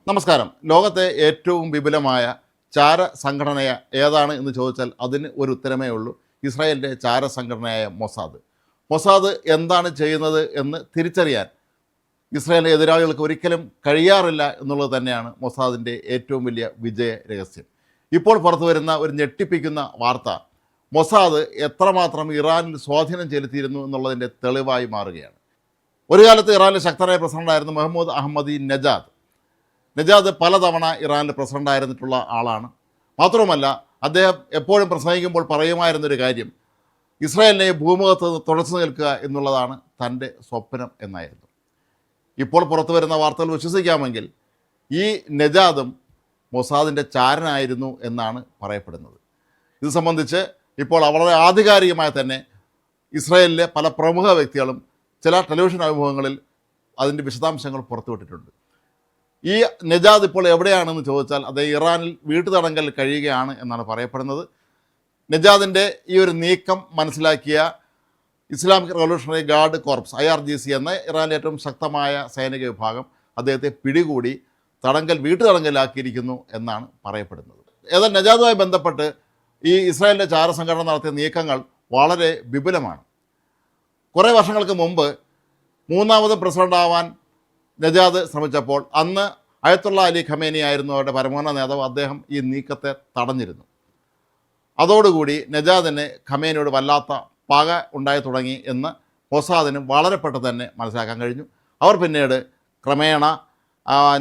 നമസ്കാരം. ലോകത്തെ ഏറ്റവും വിപുലമായ ചാര സംഘടന ഏതാണ് എന്ന് ചോദിച്ചാൽ അതിന് ഒരു ഉത്തരമേ ഉള്ളൂ. ഇസ്രായേലിൻ്റെ ചാര സംഘടനയായ മൊസാദ്. മൊസാദ് എന്താണ് ചെയ്യുന്നത് എന്ന് തിരിച്ചറിയാൻ ഇസ്രായേലിലെ എതിരാളികൾക്ക് ഒരിക്കലും കഴിയാറില്ല എന്നുള്ളത് തന്നെയാണ് മൊസാദിൻ്റെ ഏറ്റവും വലിയ വിജയ രഹസ്യം. ഇപ്പോൾ പുറത്തു വരുന്ന ഒരു ഞെട്ടിപ്പിക്കുന്ന വാർത്ത മൊസാദ് എത്രമാത്രം ഇറാനിൽ സ്വാധീനം ചെലുത്തിയിരുന്നു എന്നുള്ളതിൻ്റെ തെളിവായി മാറുകയാണ്. ഒരു കാലത്ത് ഇറാനിലെ ശക്തനായ പ്രസിഡന്റായിരുന്നു മെഹ്മൂദ് അഹമ്മദി നജാദ് പലതവണ ഇറാനിൽ പ്രസിഡൻ്റായിരുന്നിട്ടുള്ള ആളാണ്. മാത്രവുമല്ല, അദ്ദേഹം എപ്പോഴും പ്രസംഗിക്കുമ്പോൾ പറയുമായിരുന്നൊരു കാര്യം ഇസ്രായേലിനെ ഭൂമുഖത്ത് തുടച്ചു നിൽക്കുക എന്നുള്ളതാണ് തൻ്റെ സ്വപ്നം എന്നായിരുന്നു. ഇപ്പോൾ പുറത്തു വരുന്ന വാർത്തകൾ വിശ്വസിക്കാമെങ്കിൽ ഈ നജാദും മൊസാദിൻ്റെ ചാരനായിരുന്നു എന്നാണ് പറയപ്പെടുന്നത്. ഇത് സംബന്ധിച്ച് ഇപ്പോൾ വളരെ ആധികാരികമായി തന്നെ ഇസ്രായേലിലെ പല പ്രമുഖ വ്യക്തികളും ചില ടെലിവിഷൻ അഭിമുഖങ്ങളിൽ അതിൻ്റെ വിശദാംശങ്ങൾ പുറത്തുവിട്ടിട്ടുണ്ട്. ഈ നജാദ് ഇപ്പോൾ എവിടെയാണെന്ന് ചോദിച്ചാൽ അത് ഇറാനിൽ വീട്ടുതടങ്കൽ കഴിയുകയാണ് എന്നാണ് പറയപ്പെടുന്നത്. നജാദിൻ്റെ ഈ ഒരു നീക്കം മനസ്സിലാക്കിയ Islamic revolutionary guard corps IRGC എന്ന ഇറാനിലെ ഏറ്റവും ശക്തമായ സൈനിക വിഭാഗം അദ്ദേഹത്തെ പിടികൂടി വീട്ടുതടങ്കലാക്കിയിരിക്കുന്നു എന്നാണ് പറയപ്പെടുന്നത്. ഏതായാലും നജാദുമായി ബന്ധപ്പെട്ട് ഈ ഇസ്രായേലിൻ്റെ ചാരസംഘടന നടത്തിയ നീക്കങ്ങൾ വളരെ വിപുലമാണ്. കുറേ വർഷങ്ങൾക്ക് മുമ്പ് മൂന്നാമത് പ്രസിഡൻ്റാവാൻ നജാദ് ശ്രമിച്ചപ്പോൾ അന്ന് അയത്തുള്ള അലി ഖമേനി ആയിരുന്നു അവരുടെ പരമോന്നത നേതാവ്. അദ്ദേഹം ഈ നീക്കത്തെ തടഞ്ഞിരുന്നു. അതോടുകൂടി നജാദിന് ഖമേനിയോട് വല്ലാത്ത പക ഉണ്ടായി തുടങ്ങി എന്ന് മൊസാദിന് വളരെ പെട്ടെന്ന് തന്നെ മനസ്സിലാക്കാൻ കഴിഞ്ഞു. അവർ പിന്നീട് ക്രമേണ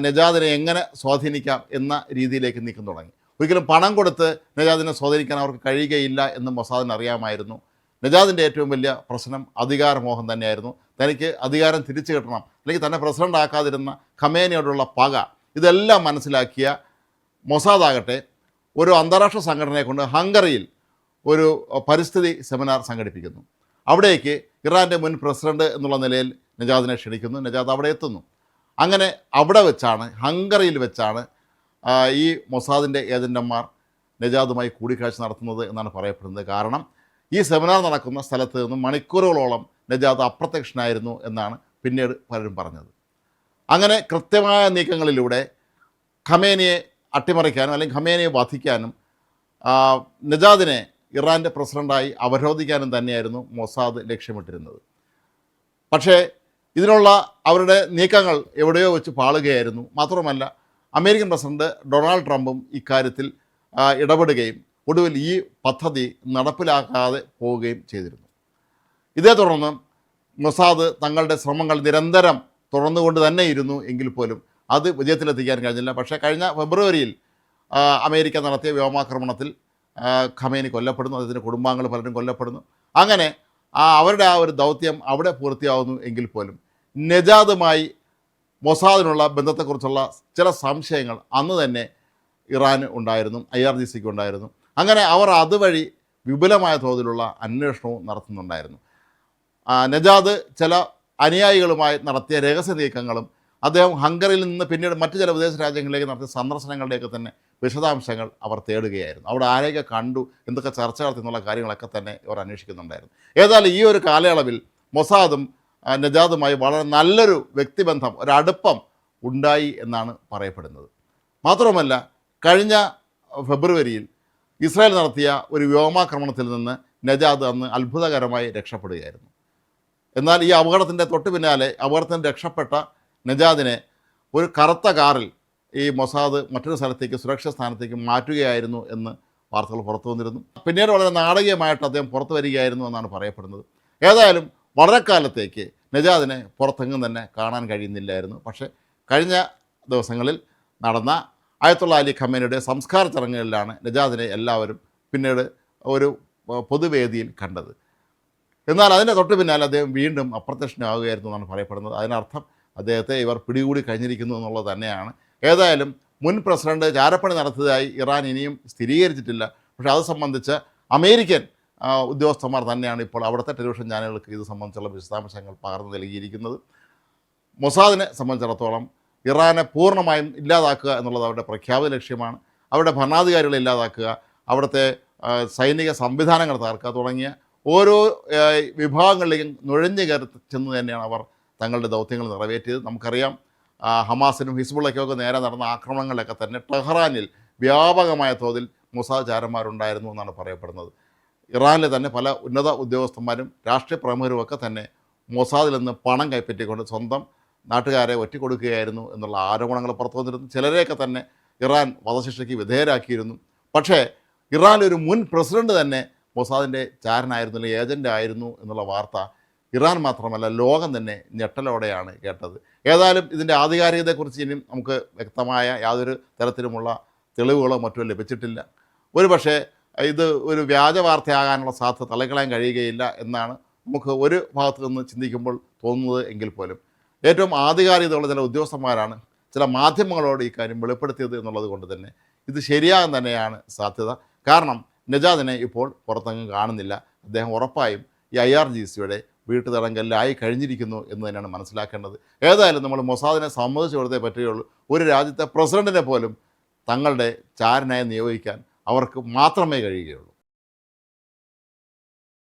നജാദിനെ എങ്ങനെ സ്വാധീനിക്കാം എന്ന രീതിയിലേക്ക് നീക്കം തുടങ്ങി. ഒരിക്കലും പണം കൊടുത്ത് നജാദിനെ സ്വാധീനിക്കാൻ അവർക്ക് കഴിയുകയില്ല എന്ന് മൊസാദിന് അറിയാമായിരുന്നു. നജാദിൻ്റെ ഏറ്റവും വലിയ പ്രശ്നം അധികാരമോഹം തന്നെയായിരുന്നു. തനിക്ക് അധികാരം തിരിച്ചു കിട്ടണം, അല്ലെങ്കിൽ തന്നെ പ്രസിഡൻ്റ് ആക്കാതിരുന്ന ഖമേനിയോടുള്ള പക, ഇതെല്ലാം മനസ്സിലാക്കിയ മൊസാദാകട്ടെ ഒരു അന്താരാഷ്ട്ര സംഘടനയെ കൊണ്ട് ഹംഗറിയിൽ ഒരു പരിസ്ഥിതി സെമിനാർ സംഘടിപ്പിക്കുന്നു. അവിടേക്ക് ഇറാൻ്റെ മുൻ പ്രസിഡന്റ് എന്നുള്ള നിലയിൽ നജാദിനെ ക്ഷണിക്കുന്നു. നജാദ് അവിടെ എത്തുന്നു. അങ്ങനെ അവിടെ വെച്ചാണ്, ഹംഗറിയിൽ വെച്ചാണ് ഈ മൊസാദിൻ്റെ ഏജൻറ്റന്മാർ നജാദുമായി കൂടിക്കാഴ്ച നടത്തുന്നത് എന്നാണ് പറയപ്പെടുന്നത്. കാരണം ഈ സെമിനാർ നടക്കുന്ന സ്ഥലത്ത് നിന്നും മണിക്കൂറുകളോളം നജാദ് അപ്രത്യക്ഷനായിരുന്നു എന്നാണ് പിന്നീട് പലരും പറഞ്ഞത്. അങ്ങനെ കൃത്യമായ നീക്കങ്ങളിലൂടെ ഖമേനിയെ അട്ടിമറിക്കാനും അല്ലെങ്കിൽ ഖമേനിയെ വധിക്കാനും നജാദിനെ ഇറാൻ്റെ പ്രസിഡൻ്റായി അവരോധിക്കാനും തന്നെയായിരുന്നു മൊസാദ് ലക്ഷ്യമിട്ടിരുന്നത്. പക്ഷേ ഇതിനുള്ള അവരുടെ നീക്കങ്ങൾ എവിടെയോ വെച്ച് പാളുകയായിരുന്നു. മാത്രമല്ല, അമേരിക്കൻ പ്രസിഡന്റ് ഡൊണാൾഡ് ട്രംപും ഇക്കാര്യത്തിൽ ഇടപെടുകയും ഒടുവിൽ ഈ പദ്ധതി നടപ്പിലാക്കാതെ പോവുകയും ചെയ്തിരുന്നു. ഇതേ തുടർന്ന് മൊസാദ് തങ്ങളുടെ ശ്രമങ്ങൾ നിരന്തരം തുടർന്നുകൊണ്ട് തന്നെ ഇരുന്നു എങ്കിൽ പോലും അത് വിജയത്തിലെത്തിക്കാൻ കഴിഞ്ഞില്ല. പക്ഷേ കഴിഞ്ഞ ഫെബ്രുവരിയിൽ അമേരിക്ക നടത്തിയ വ്യോമാക്രമണത്തിൽ ഖമേനി കൊല്ലപ്പെടുന്നു. അദ്ദേഹത്തിൻ്റെ കുടുംബാംഗങ്ങൾ പലരും കൊല്ലപ്പെടുന്നു. അങ്ങനെ അവരുടെ ആ ഒരു ദൗത്യം അവിടെ പൂർത്തിയാവുന്നു എങ്കിൽ പോലും നജാദുമായി മൊസാദിനുള്ള ബന്ധത്തെക്കുറിച്ചുള്ള ചില സംശയങ്ങൾ അന്ന് തന്നെ ഇറാന് ഉണ്ടായിരുന്നു, IRGCക്ക് ഉണ്ടായിരുന്നു. അങ്ങനെ അവർ അതുവഴി വിപുലമായ തോതിലുള്ള അന്വേഷണവും നടത്തുന്നുണ്ടായിരുന്നു. നജാദ് ചില അനുയായികളുമായി നടത്തിയ രഹസ്യ നീക്കങ്ങളും അദ്ദേഹം ഹംഗറിയിൽ നിന്ന് പിന്നീട് മറ്റു ചില വിദേശ രാജ്യങ്ങളിലേക്ക് നടത്തിയ സന്ദർശനങ്ങളുടെയൊക്കെ തന്നെ വിശദാംശങ്ങൾ അവർ തേടുകയായിരുന്നു. അവിടെ ആരെയൊക്കെ കണ്ടു, എന്തൊക്കെ ചർച്ച നടത്തി എന്നുള്ള കാര്യങ്ങളൊക്കെ തന്നെ ഇവർ അന്വേഷിക്കുന്നുണ്ടായിരുന്നു. ഏതായാലും ഈ ഒരു കാലയളവിൽ മൊസാദും നജാദുമായി വളരെ നല്ലൊരു വ്യക്തിബന്ധം, ഒരടുപ്പം ഉണ്ടായി എന്നാണ് പറയപ്പെടുന്നത്. മാത്രവുമല്ല, കഴിഞ്ഞ ഫെബ്രുവരിയിൽ ഇസ്രായേൽ നടത്തിയ ഒരു വ്യോമാക്രമണത്തിൽ നിന്ന് നജാദ് അന്ന് അത്ഭുതകരമായി രക്ഷപ്പെടുകയായിരുന്നു. എന്നാൽ ഈ അപകടത്തിൻ്റെ തൊട്ട് പിന്നാലെ അപകടത്തിന് രക്ഷപ്പെട്ട നജാദിനെ ഒരു കറുത്ത കാറിൽ ഈ മൊസാദ് മറ്റൊരു സ്ഥലത്തേക്ക്, സുരക്ഷിത സ്ഥാനത്തേക്ക് മാറ്റുകയായിരുന്നു എന്ന് വാർത്തകൾ പുറത്തു വന്നിരുന്നു. പിന്നീട് വളരെ നാടകീയമായിട്ട് അദ്ദേഹം പുറത്തു വരികയായിരുന്നു എന്നാണ് പറയപ്പെടുന്നത്. ഏതായാലും വളരെ കാലത്തേക്ക് നജാദിനെ പുറത്തെങ്ങും തന്നെ കാണാൻ കഴിയുന്നില്ലായിരുന്നു. പക്ഷേ കഴിഞ്ഞ ദിവസങ്ങളിൽ നടന്ന അയത്തുള്ള അലി ഖമേനിയുടെ സംസ്കാര ചടങ്ങുകളിലാണ് നജാദിനെ എല്ലാവരും പിന്നീട് ഒരു പൊതുവേദിയിൽ കണ്ടത്. എന്നാൽ അതിൻ്റെ തൊട്ട് പിന്നാലെ അദ്ദേഹം വീണ്ടും അപ്രത്യക്ഷനാവുകയായിരുന്നു എന്നാണ് പറയപ്പെടുന്നത്. അതിനർത്ഥം അദ്ദേഹത്തെ ഇവർ പിടികൂടി കഴിഞ്ഞിരിക്കുന്നു എന്നുള്ളത് തന്നെയാണ്. ഏതായാലും മുൻ പ്രസിഡന്റ് ചാരപ്പണി നടത്തിയതായി ഇറാൻ ഇനിയും സ്ഥിരീകരിച്ചിട്ടില്ല. പക്ഷേ അത് സംബന്ധിച്ച് അമേരിക്കൻ ഉദ്യോഗസ്ഥന്മാർ തന്നെയാണ് ഇപ്പോൾ അവിടുത്തെ ടെലിവിഷൻ ചാനലുകൾക്ക് ഇത് സംബന്ധിച്ചുള്ള വിശദാംശങ്ങൾ പകർന്നു നൽകിയിരിക്കുന്നത്. മൊസാദിനെ സംബന്ധിച്ചിടത്തോളം ഇറാനെ പൂർണ്ണമായും ഇല്ലാതാക്കുക എന്നുള്ളത് അവരുടെ പ്രഖ്യാപിത ലക്ഷ്യമാണ്. അവരുടെ ഭരണാധികാരികളെ ഇല്ലാതാക്കുക, അവിടുത്തെ സൈനിക സംവിധാനങ്ങൾ തകർക്കുക തുടങ്ങിയ ഓരോ വിഭാഗങ്ങളിലേക്കും നുഴഞ്ഞു കയറി ചെന്ന് തന്നെയാണ് അവർ തങ്ങളുടെ ദൗത്യങ്ങൾ നിറവേറ്റിയത്. നമുക്കറിയാം, ഹമാസിനും ഹിസ്ബുള്ളയ്ക്കൊക്കെ നേരെ നടന്ന ആക്രമണങ്ങളിലൊക്കെ തന്നെ ടെഹ്റാനിൽ വ്യാപകമായ തോതിൽ മൊസാദ് ചാരന്മാരുണ്ടായിരുന്നു എന്നാണ് പറയപ്പെടുന്നത്. ഇറാനിലെ തന്നെ പല ഉന്നത ഉദ്യോഗസ്ഥന്മാരും രാഷ്ട്രീയ പ്രമുഖരുമൊക്കെ തന്നെ മൊസാദിൽ നിന്ന് പണം കൈപ്പറ്റിക്കൊണ്ട് സ്വന്തം നാട്ടുകാരെ ഒറ്റിക്കൊടുക്കുകയായിരുന്നു എന്നുള്ള ആരോപണങ്ങൾ പുറത്തു വന്നിരുന്നു. ചിലരെയൊക്കെ തന്നെ ഇറാൻ വധശിക്ഷയ്ക്ക് വിധേയരാക്കിയിരുന്നു. പക്ഷേ ഇറാനിലൊരു മുൻ പ്രസിഡന്റ് തന്നെ മൊസാദിൻ്റെ ചാരനായിരുന്നു, അല്ലെങ്കിൽ ഏജൻ്റ് ആയിരുന്നു എന്നുള്ള വാർത്ത ഇറാൻ മാത്രമല്ല ലോകം തന്നെ ഞെട്ടലോടെയാണ് കേട്ടത്. ഏതായാലും ഇതിൻ്റെ ആധികാരികതയെക്കുറിച്ച് ഇനിയും നമുക്ക് വ്യക്തമായ യാതൊരു തരത്തിലുമുള്ള തെളിവുകളോ മറ്റോ ലഭിച്ചിട്ടില്ല. ഒരു പക്ഷേ ഇത് ഒരു വ്യാജ വാർത്തയാകാനുള്ള സാധ്യത തള്ളിക്കളയാൻ കഴിയുകയില്ല എന്നാണ് നമുക്ക് ഒരു ഭാഗത്തു നിന്ന് ചിന്തിക്കുമ്പോൾ തോന്നുന്നത്. എങ്കിൽ പോലും ഏറ്റവും ആധികാരികതയുള്ള ചില ഉദ്യോഗസ്ഥന്മാരാണ് ചില മാധ്യമങ്ങളോട് ഈ കാര്യം വെളിപ്പെടുത്തിയത് എന്നുള്ളത് കൊണ്ട് തന്നെ ഇത് ശരിയാകാൻ തന്നെയാണ് സാധ്യത. കാരണം നജാദിനെ ഇപ്പോൾ പുറത്തെങ്ങും കാണുന്നില്ല. അദ്ദേഹം ഉറപ്പായും ഈ IRGCയുടെ വീട്ടുതടങ്കലിലായി കഴിഞ്ഞിരിക്കുന്നു എന്ന് തന്നെയാണ് മനസ്സിലാക്കേണ്ടത്. ഏതായാലും നമ്മൾ മൊസാദിനെ സമ്മതിച്ചു കൊടുത്തേ പറ്റുകയുള്ളൂ. ഒരു രാജ്യത്തെ പ്രസിഡന്റിനെ പോലും തങ്ങളുടെ ചാരനായി നിയോഗിക്കാൻ അവർക്ക് മാത്രമേ കഴിയുകയുള്ളൂ.